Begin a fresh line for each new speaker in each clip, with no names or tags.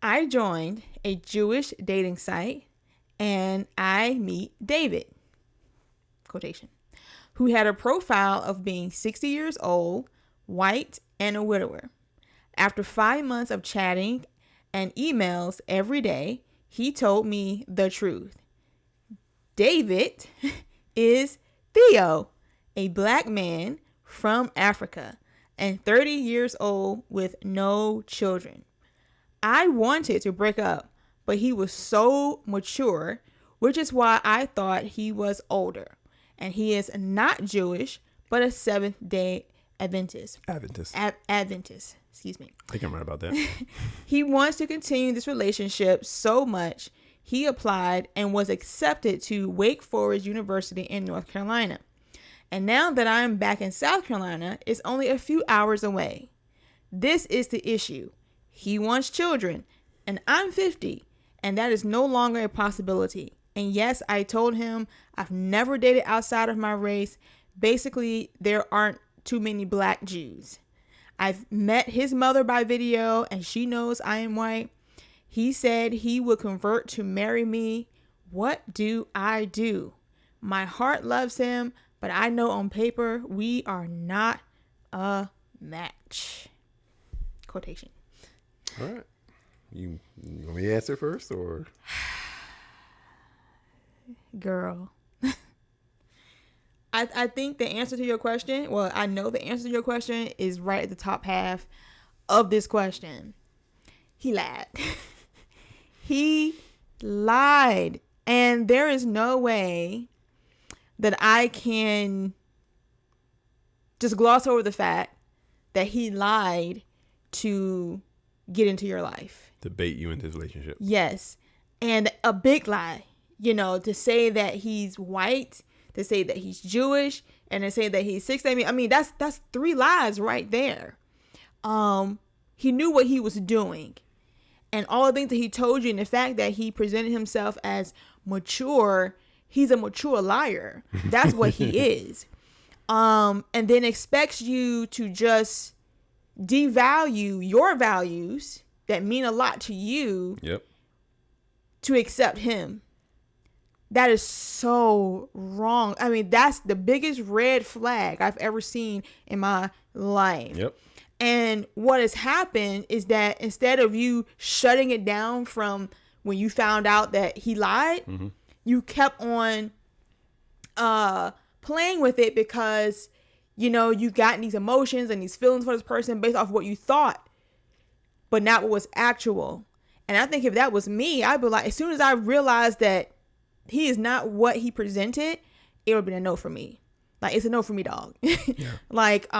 I joined a Jewish dating site and I meet David, quotation, who had a profile of being 60 years old, white, and a widower. After 5 months of chatting and emails every day, he told me the truth. David is Theo, a black man from Africa and 30 years old with no children. I wanted to break up, but he was so mature, which is why I thought he was older. And he is not Jewish, but a Seventh-day Adventist. Adventist. Excuse me.
I think I'm right about that.
He wants to continue this relationship so much, he applied and was accepted to Wake Forest University in North Carolina. And now that I'm back in South Carolina, it's only a few hours away. This is the issue. He wants children, and I'm 50, and that is no longer a possibility. And yes, I told him I've never dated outside of my race. Basically, there aren't too many black Jews. I've met his mother by video, and she knows I am white. He said he would convert to marry me. What do I do? My heart loves him, but I know on paper we are not a match. Quotation.
All right. You want me to answer first, or?
Girl. I think the answer to your question, well, I know the answer to your question is right at the top half of this question. He lied. He lied. And there is no way that I can just gloss over the fact that he lied to get into your life.
To bait you into this relationship.
Yes. And a big lie, to say that he's white, to say that he's Jewish, and to say that he's 60. I mean, that's 3 lies right there. He knew what he was doing. And all the things that he told you, and the fact that he presented himself as mature, he's a mature liar. That's what he is. And then expects you to just devalue your values that mean a lot to you.
Yep.
To accept him. That is so wrong. I mean, that's the biggest red flag I've ever seen in my life.
Yep.
And what has happened is that instead of you shutting it down from when you found out that he lied, you kept on playing with it because, you've gotten these emotions and these feelings for this person based off what you thought, but not what was actual. And I think if that was me, I'd be like, as soon as I realized that he is not what he presented, it would have been a no for me. Like, it's a no for me, dog. Yeah. Like,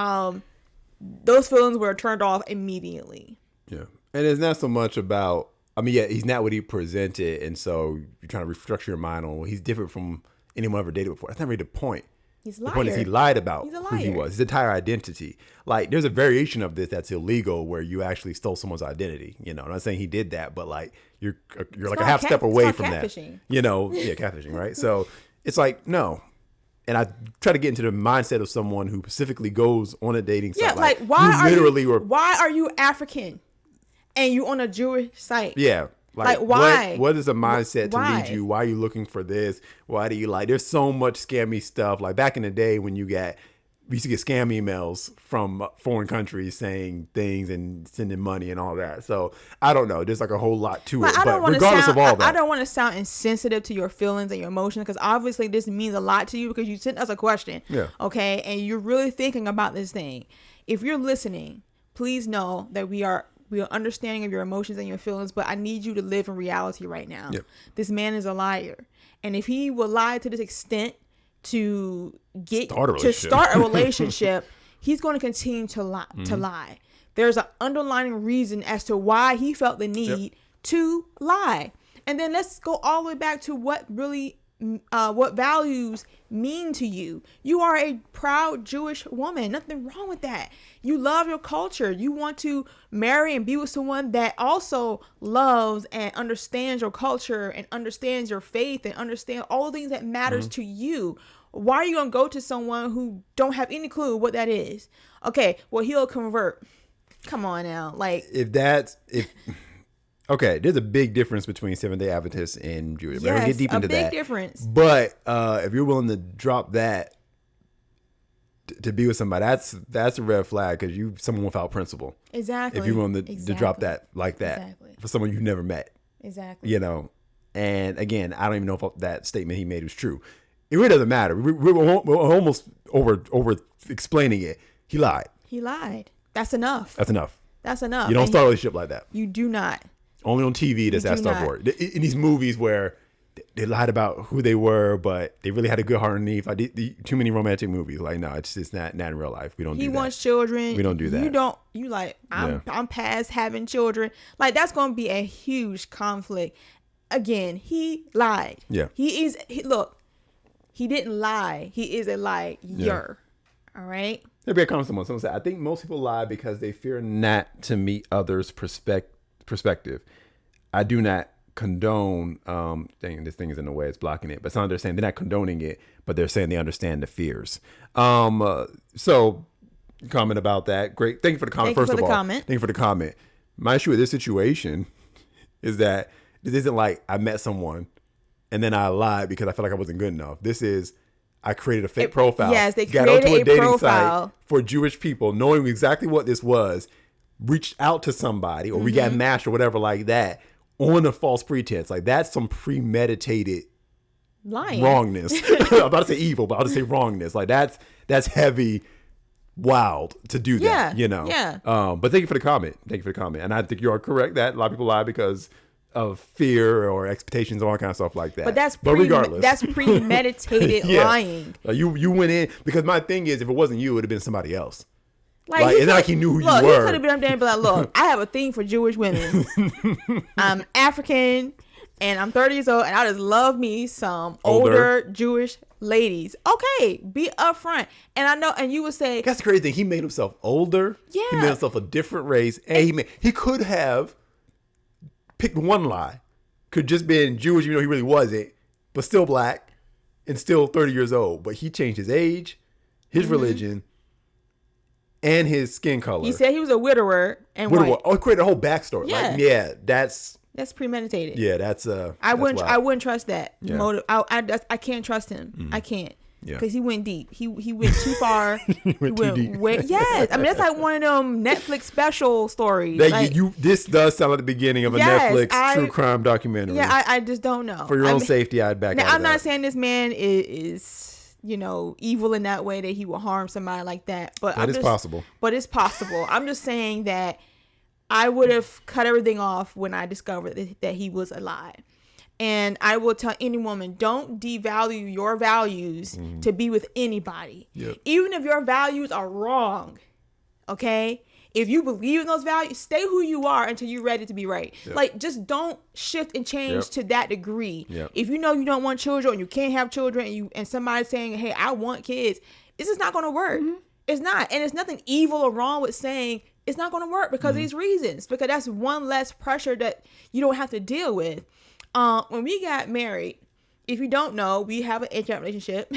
those feelings were turned off immediately.
Yeah. And it's not so much about, he's not what he presented. And so you're trying to restructure your mind on, well, he's different from anyone I've ever dated before. That's not really the point.
He's a liar.
The point is he lied about who he was, his entire identity. Like, there's a variation of this that's illegal where you actually stole someone's identity. I'm not saying he did that, but like you're like a half step away from
catfishing.
That. Catfishing, right? So it's like, no. And I try to get into the mindset of someone who specifically goes on a dating site.
Yeah, like why are you African and you on a Jewish site?
Yeah.
Like why?
What is a mindset to lead you? Why are you looking for this? Why do you there's so much scammy stuff. Like back in the day when we used to get scam emails from foreign countries saying things and sending money and all that. So I don't know. There's like a whole lot to it. But regardless of all that.
I don't want to sound insensitive to your feelings and your emotions because obviously this means a lot to you because you sent us a question.
Yeah.
Okay. And you're really thinking about this thing. If you're listening, please know that we are understanding of your emotions and your feelings, but I need you to live in reality right now.
Yep.
This man is a liar. And if he will lie to this extent to start a relationship, he's going to continue to lie. There's an underlying reason as to why he felt the need to lie. And then let's go all the way back to what values mean to you. You are a proud Jewish woman. Nothing wrong with that. You love your culture. You want to marry and be with someone that also loves and understands your culture and understands your faith and understands all the things that matters to you. Why are you going to go to someone who don't have any clue what that is? Okay, well, he'll convert. Come on now. Like,
if Okay, there's a big difference between Seventh-day Adventists and Jewish. We're gonna get deep into that.
A big difference.
But if you're willing to drop that to be with somebody, that's a red flag because you someone without principle.
Exactly.
If you're willing to drop that like that for someone you've never met.
Exactly.
You know, and again, I don't even know if that statement he made was true. It really doesn't matter. We're almost over explaining it. He lied.
He lied. That's enough.
That's enough.
That's enough.
You don't start a relationship like that.
You do not.
Only on TV does that stuff work. In these movies where they lied about who they were, but they really had a good heart underneath. Like too many romantic movies. Like, no, it's just not in real life. We don't do that.
He wants children.
We don't do that.
I'm past having children. Like, that's going to be a huge conflict. Again, he lied.
Yeah.
Look, he didn't lie. He is a liar. Yeah. All right?
Maybe I come to someone said, I think most people lie because they fear not to meet others' perspective. I do not condone this thing is in the way, it's blocking it, but some they're saying they're not condoning it, but they're saying they understand the fears. So comment about that. Great. Thank you for the comment. Thank you for the comment. My issue with this situation is that this isn't like I met someone and then I lied because I felt like I wasn't good enough. This is I created a fake profile.
Yes, they created a dating profile
site for Jewish people, knowing exactly what this was, reached out to somebody or we got matched or whatever like that on a false pretense. Like, that's some premeditated
lying.
Wrongness. I'm about to say evil, but I'll just say wrongness. Like, that's heavy, wild to do that, you know?
Yeah.
But thank you for the comment. And I think you are correct that a lot of people lie because of fear or expectations, all kind of stuff like that.
But
regardless,
that's premeditated lying.
Like you went in because my thing is, if it wasn't you, it would have been somebody else. Like it's not like he knew who you were.
He could have been up there and be like, "Look, I have a thing for Jewish women. I'm African, and I'm 30 years old, and I just love me some older Jewish ladies." Okay, be upfront. And I know, and you would say
that's the crazy thing. He made himself older.
Yeah,
he made himself a different race, and he could have picked one lie. Could just been Jewish, even though he really wasn't, but still black and still 30 years old. But he changed his age, his religion, and his skin color.
He said he was a widower and white.
Oh, he created a whole backstory.
Yeah,
that's
premeditated.
Yeah, that's
I wouldn't trust that motive. I can't trust him. I can't.
Yeah,
because he went deep. He went too far.
he went too deep.
Yes, I mean that's like one of them Netflix special stories.
This does sound like the beginning of a Netflix true crime documentary.
Yeah, I just don't know.
For your own safety, I'd back out.
I'm not saying this man is evil in that way that he will harm somebody like that. But
it's possible.
But it's possible. I'm just saying that I would have cut everything off when I discovered that he was alive. And I will tell any woman, don't devalue your values to be with anybody.
Yep.
Even if your values are wrong, okay? If you believe in those values, stay who you are until you're ready to be right. Yep. Like, just don't shift and change to that degree.
Yep.
If you know you don't want children, or you can't have children, and somebody's saying, hey, I want kids, this is not going to work. Mm-hmm. It's not. And there's nothing evil or wrong with saying it's not going to work because of these reasons. Because that's one less pressure that you don't have to deal with. When we got married, if you don't know, we have an HM relationship.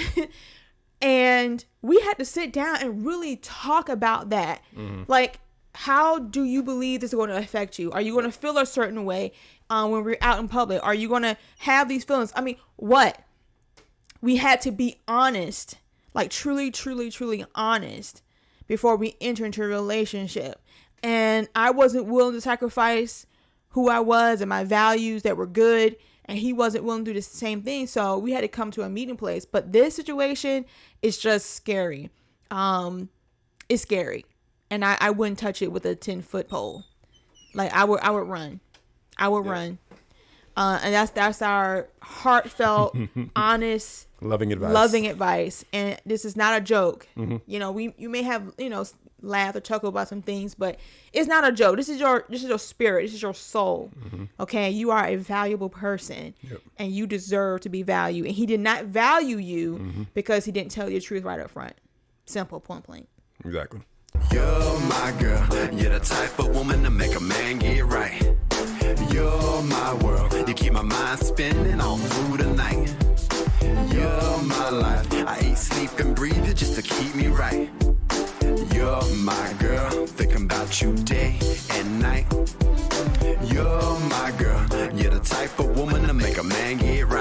And we had to sit down and really talk about that. Mm-hmm. Like, how do you believe this is going to affect you? Are you going to feel a certain way when we're out in public? Are you going to have these feelings? I mean, what? We had to be honest, like truly, truly, truly honest before we enter into a relationship. And I wasn't willing to sacrifice who I was and my values that were good. And he wasn't willing to do the same thing. So we had to come to a meeting place. But this situation is just scary. It's scary. And I wouldn't touch it with a 10-foot pole. Like I would run. I would run. And that's our heartfelt, honest,
loving advice.
And this is not a joke.
Mm-hmm.
You may have, laugh or chuckle about some things, but it's not a joke. This is your spirit. This is your soul. Mm-hmm. Okay. You are a valuable person and you deserve to be valued. And he did not value you because he didn't tell you the truth right up front. Simple, point blank.
Exactly.
You're my girl. You're the type of woman to make a man get right. You're my world. You keep my mind spinning all through the night. You're my life. I eat, sleep, and breathe you just to keep me right. You're my girl. Thinking about you day and night. You're my type of woman to make a man get right.